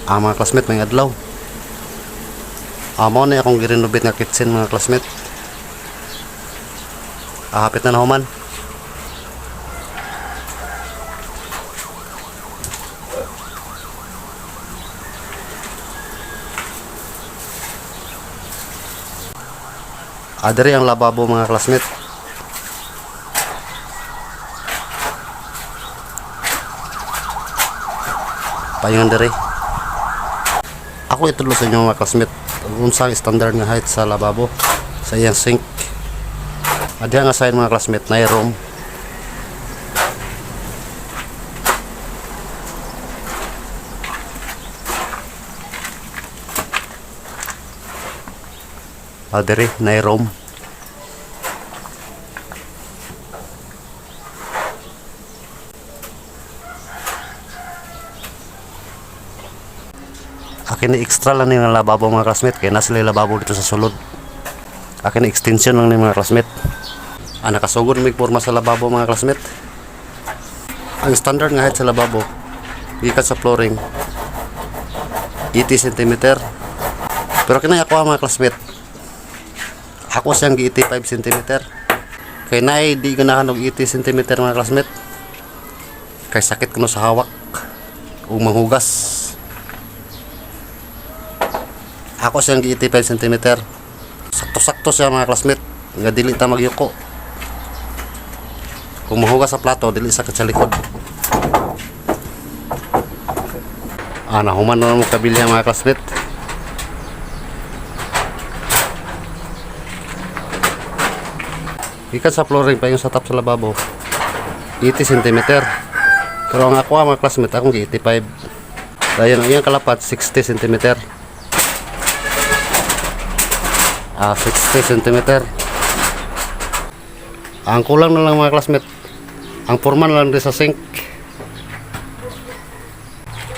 Mga classmate, may adlaw. Amo na akong girenovate nga kitchen mga classmate. Hapit na nahuman. Diri ang lababo mga classmate. Paingon diri. Ako itulo sa inyo mga classmate unsang standard nga height sa lababo sa iyang sink. Adya nga sign mga classmate na room. Diri na room. Akin ni extra lang yung lababo mga classmate kaya nasa lababo dito sa sulod. Akin ni extension lang ni mga classmate. Nakasugod may forma sa lababo mga classmate. Ang standard nga height sa lababo gikan sa flooring 80 cm. Pero kinaya ako mga classmate, ako siyang 85 cm. Kaya naay di ganahan og 80 cm mga classmate. Kay sakit kuno sa hawak o manghugas. Ako siyang 85 cm. Sakto-sakto siya mga classmate. Nga dili ta magyuko. Kung mahugas sa plato, dili sakit sa likod. Nahuman na mo kabilya mga classmate. Ikan sa flooring pa yung sa top sa lababo 80 cm. Pero ang ako mga classmate, akong 85. Dayon ang iyang kalapat 60 cm. 60 cm. Ang kulang na lang mga classmate, ang forman lang din sa sink.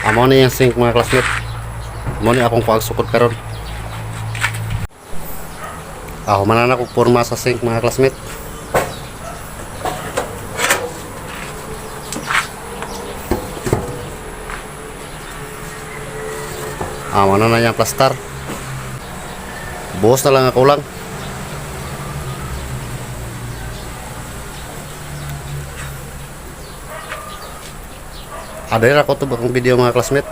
Amo na yung sink mga classmate. Amo na akong pagsukod karon. Manan ako forma sa sink mga classmate. Manan na yung plaster. Buhos na lang ako lang. Ada ako to bakong video mga classmate.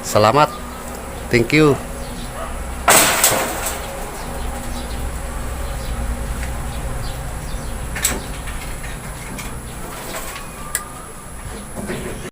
Salamat. Thank you.